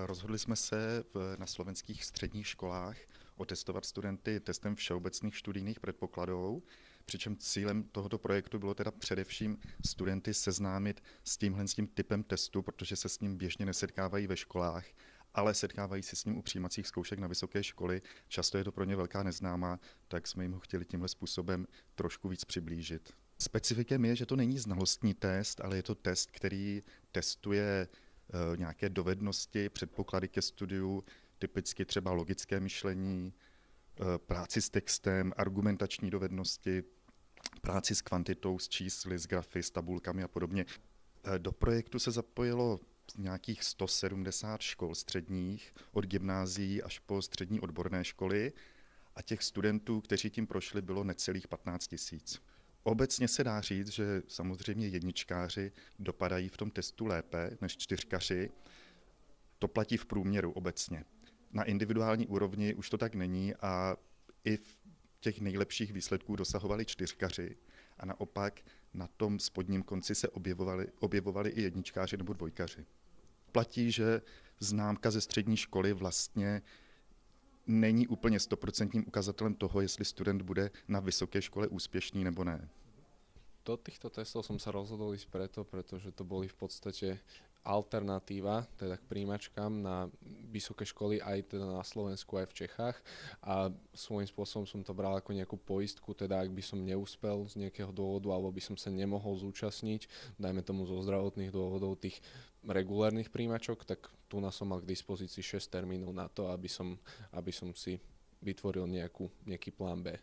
Rozhodli jsme se na slovenských středních školách otestovat studenty testem všeobecných studijných předpokladů, přičem cílem tohoto projektu bylo teda především studenty seznámit s tím typem testu, protože se s ním běžně nesetkávají ve školách, ale setkávají se s ním u přijímacích zkoušek na vysoké školy. Často je to pro ně velká neznámá, tak jsme jim ho chtěli tímhle způsobem trošku víc přiblížit. Specifikem je, že to není znalostní test, ale je to test, který testuje nějaké dovednosti, předpoklady ke studiu, typicky třeba logické myšlení, práci s textem, argumentační dovednosti, práci s kvantitou, s čísly, s grafy, s tabulkami a podobně. Do projektu se zapojilo nějakých 170 škol středních, od gymnázií až po střední odborné školy a těch studentů, kteří tím prošli, bylo necelých 15 000. Obecně se dá říct, že samozřejmě jedničkáři dopadají v tom testu lépe než čtyřkaři. To platí v průměru obecně. Na individuální úrovni už to tak není a i v těch nejlepších výsledků dosahovali čtyřkaři a naopak na tom spodním konci se objevovali i jedničkáři nebo dvojkaři. Platí, že známka ze střední školy vlastně není úplně 100% ukazatelem toho, jestli student bude na vysoké škole úspěšný nebo ne. Do týchto testov som sa rozhodol ísť pretože to boli v podstate alternatíva, teda k príjmačkám na vysoké školy aj teda na Slovensku, aj v Čechách a svojím spôsobom som to bral ako nejakú poistku, teda ak by som neúspel z nejakého dôvodu alebo by som sa nemohol zúčastniť, dajme tomu zo zdravotných dôvodov tých regulárnych príjmačok, tak tu som mal k dispozícii 6 termínov na to, aby som si vytvoril nejaký plán B.